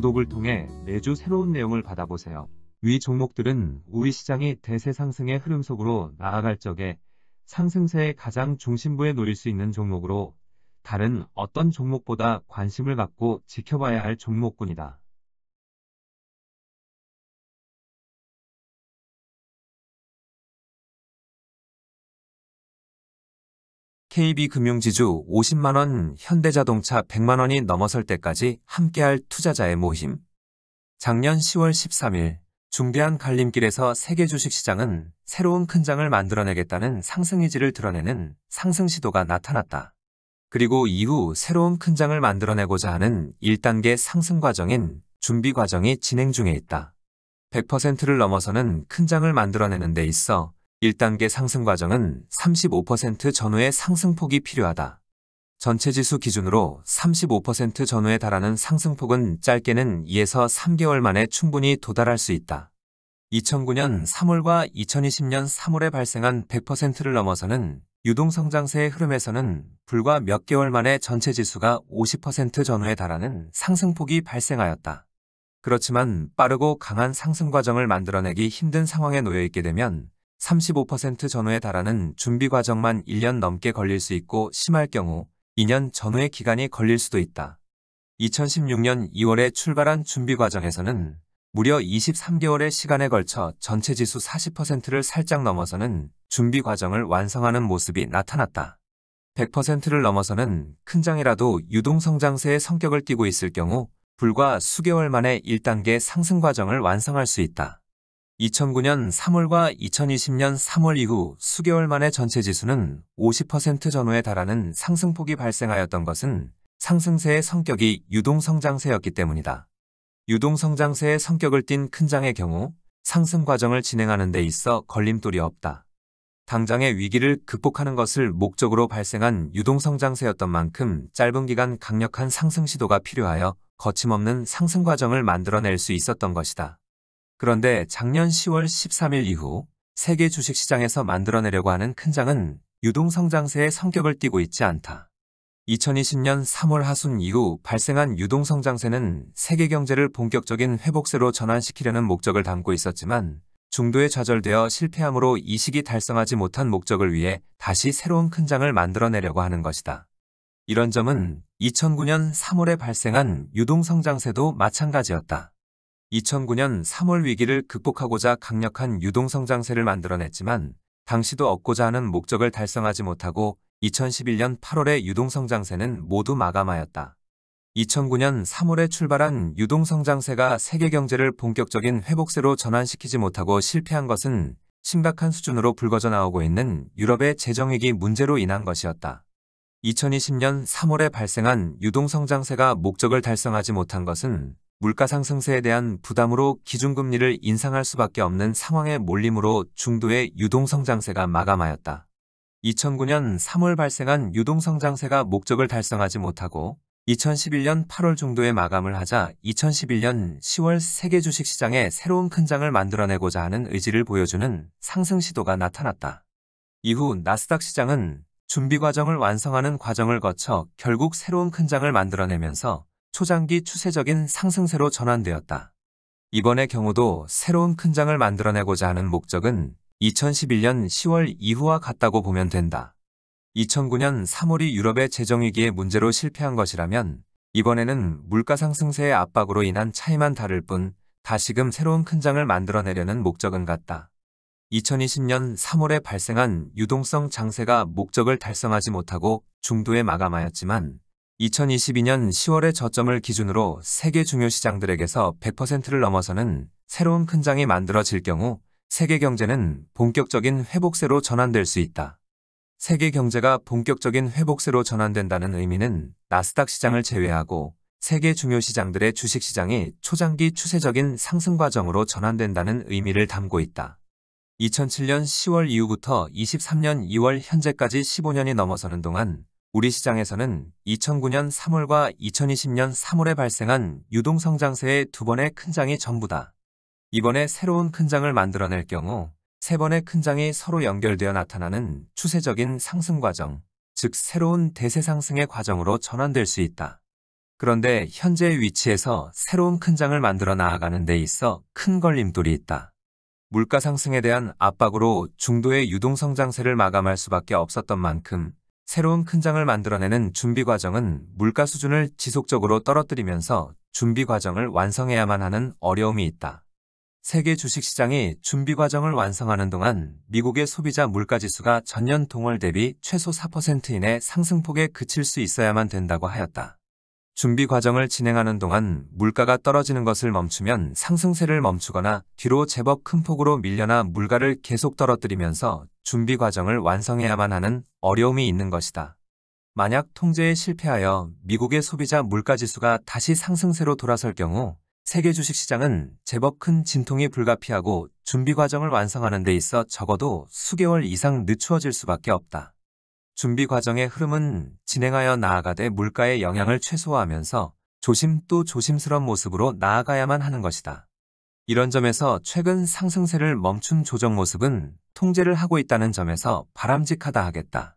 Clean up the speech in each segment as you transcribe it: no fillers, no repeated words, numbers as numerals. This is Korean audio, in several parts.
구독을 통해 매주 새로운 내용을 받아보세요. 위 종목들은 우리 시장이 대세 상승의 흐름 속으로 나아갈 적에 상승세의 가장 중심부에 놓일 수 있는 종목으로 다른 어떤 종목보다 관심을 갖고 지켜봐야 할 종목군이다. KB금융지주 50만원, 현대자동차 100만원이 넘어설 때까지 함께할 투자자의 모임. 작년 10월 13일 중대한 갈림길에서 세계 주식시장은 새로운 큰 장을 만들어내겠다는 상승 의지를 드러내는 상승 시도가 나타났다. 그리고 이후 새로운 큰 장을 만들어내고자 하는 1단계 상승 과정인 준비 과정이 진행 중에 있다. 100%를 넘어서는 큰 장을 만들어내는 데 있어 1단계 상승 과정은 35% 전후의 상승폭이 필요하다. 전체 지수 기준으로 35% 전후에 달하는 상승폭은 짧게는 2에서 3개월 만에 충분히 도달할 수 있다. 2009년 3월과 2020년 3월에 발생한 100%를 넘어서는 유동성장세의 흐름에서는 불과 몇 개월 만에 전체 지수가 50% 전후에 달하는 상승폭이 발생하였다. 그렇지만 빠르고 강한 상승 과정을 만들어내기 힘든 상황에 놓여 있게 되면 35% 전후에 달하는 준비 과정만 1년 넘게 걸릴 수 있고 심할 경우 2년 전후의 기간이 걸릴 수도 있다. 2016년 2월에 출발한 준비 과정에서는 무려 23개월의 시간에 걸쳐 전체 지수 40%를 살짝 넘어서는 준비 과정을 완성하는 모습이 나타났다. 100%를 넘어서는 큰 장이라도 유동성장세의 성격을 띠고 있을 경우 불과 수개월 만에 1단계 상승 과정을 완성할 수 있다. 2009년 3월과 2020년 3월 이후 수개월 만에 전체 지수는 50% 전후에 달하는 상승폭이 발생하였던 것은 상승세의 성격이 유동성장세였기 때문이다. 유동성장세의 성격을 띤 큰 장의 경우 상승 과정을 진행하는 데 있어 걸림돌이 없다. 당장의 위기를 극복하는 것을 목적으로 발생한 유동성장세였던 만큼 짧은 기간 강력한 상승 시도가 필요하여 거침없는 상승 과정을 만들어낼 수 있었던 것이다. 그런데 작년 10월 13일 이후 세계 주식시장에서 만들어내려고 하는 큰 장은 유동성장세의 성격을 띠고 있지 않다. 2020년 3월 하순 이후 발생한 유동성장세는 세계 경제를 본격적인 회복세로 전환시키려는 목적을 담고 있었지만 중도에 좌절되어 실패함으로 이 시기 달성하지 못한 목적을 위해 다시 새로운 큰 장을 만들어내려고 하는 것이다. 이런 점은 2009년 3월에 발생한 유동성장세도 마찬가지였다. 2009년 3월 위기를 극복하고자 강력한 유동성장세를 만들어냈지만 당시도 얻고자 하는 목적을 달성하지 못하고 2011년 8월의 유동성장세는 모두 마감하였다. 2009년 3월에 출발한 유동성장세가 세계 경제를 본격적인 회복세로 전환시키지 못하고 실패한 것은 심각한 수준으로 불거져 나오고 있는 유럽의 재정위기 문제로 인한 것이었다. 2020년 3월에 발생한 유동성장세가 목적을 달성하지 못한 것은 물가 상승세에 대한 부담으로 기준금리를 인상할 수밖에 없는 상황에 몰림으로 중도의 유동성장세가 마감하였다. 2009년 3월 발생한 유동성장세가 목적을 달성하지 못하고 2011년 8월 중도에 마감을 하자 2011년 10월 세계 주식시장에 새로운 큰 장을 만들어내고자 하는 의지를 보여주는 상승 시도가 나타났다. 이후 나스닥 시장은 준비 과정을 완성하는 과정을 거쳐 결국 새로운 큰 장을 만들어내면서 초장기 추세적인 상승세로 전환되었다. 이번의 경우도 새로운 큰 장을 만들어내고자 하는 목적은 2011년 10월 이후와 같다고 보면 된다. 2009년 3월이 유럽의 재정위기의 문제로 실패한 것이라면 이번에는 물가 상승세의 압박으로 인한 차이만 다를 뿐 다시금 새로운 큰 장을 만들어내려는 목적은 같다. 2020년 3월에 발생한 유동성 장세가 목적을 달성하지 못하고 중도에 마감하였지만 2022년 10월의 저점을 기준으로 세계 중요 시장들에게서 100%를 넘어서는 새로운 큰 장이 만들어질 경우 세계 경제는 본격적인 회복세로 전환될 수 있다. 세계 경제가 본격적인 회복세로 전환된다는 의미는 나스닥 시장을 제외하고 세계 중요 시장들의 주식시장이 초장기 추세적인 상승 과정으로 전환된다는 의미를 담고 있다. 2007년 10월 이후부터 23년 2월 현재까지 15년이 넘어서는 동안 우리 시장에서는 2009년 3월과 2020년 3월에 발생한 유동성장세의 두 번의 큰 장이 전부다. 이번에 새로운 큰 장을 만들어낼 경우 세 번의 큰 장이 서로 연결되어 나타나는 추세적인 상승 과정, 즉 새로운 대세 상승의 과정으로 전환될 수 있다. 그런데 현재의 위치에서 새로운 큰 장을 만들어 나아가는 데 있어 큰 걸림돌이 있다. 물가 상승에 대한 압박으로 중도의 유동성 장세를 마감할 수밖에 없었던 만큼 새로운 큰 장을 만들어내는 준비 과정은 물가 수준을 지속적으로 떨어뜨리면서 준비 과정을 완성해야만 하는 어려움이 있다. 세계 주식시장이 준비 과정을 완성하는 동안 미국의 소비자 물가지수가 전년 동월 대비 최소 4% 이내 상승폭에 그칠 수 있어야만 된다고 하였다. 준비 과정을 진행하는 동안 물가가 떨어지는 것을 멈추면 상승세를 멈추거나 뒤로 제법 큰 폭으로 밀려나 물가를 계속 떨어뜨리면서 준비 과정을 완성해야만 하는 어려움이 있는 것이다. 만약 통제에 실패하여 미국의 소비자 물가지수가 다시 상승세로 돌아설 경우 세계 주식시장은 제법 큰 진통이 불가피하고 준비 과정을 완성하는 데 있어 적어도 수개월 이상 늦추어질 수밖에 없다. 준비 과정의 흐름은 진행하여 나아가되 물가의 영향을 최소화하면서 조심 또 조심스러운 모습으로 나아가야만 하는 것이다. 이런 점에서 최근 상승세를 멈춘 조정 모습은 통제를 하고 있다는 점에서 바람직하다 하겠다.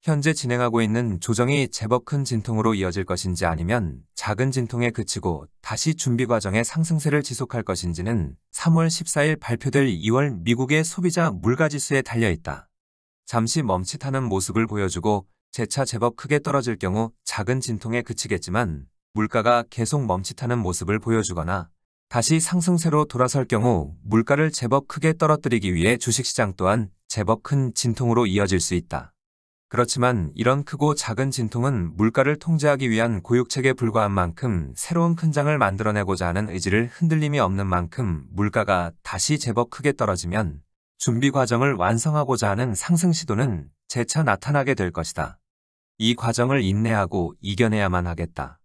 현재 진행하고 있는 조정이 제법 큰 진통으로 이어질 것인지 아니면 작은 진통에 그치고 다시 준비 과정의 상승세를 지속할 것인지는 3월 14일 발표될 2월 미국의 소비자 물가지수에 달려있다. 잠시 멈칫하는 모습을 보여주고 재차 제법 크게 떨어질 경우 작은 진통에 그치겠지만 물가가 계속 멈칫하는 모습을 보여주거나 다시 상승세로 돌아설 경우 물가를 제법 크게 떨어뜨리기 위해 주식시장 또한 제법 큰 진통으로 이어질 수 있다. 그렇지만 이런 크고 작은 진통은 물가를 통제하기 위한 고육책에 불과한 만큼 새로운 큰 장을 만들어내고자 하는 의지를 흔들림이 없는 만큼 물가가 다시 제법 크게 떨어지면 준비 과정을 완성하고자 하는 상승 시도는 재차 나타나게 될 것이다. 이 과정을 인내하고 이겨내야만 하겠다.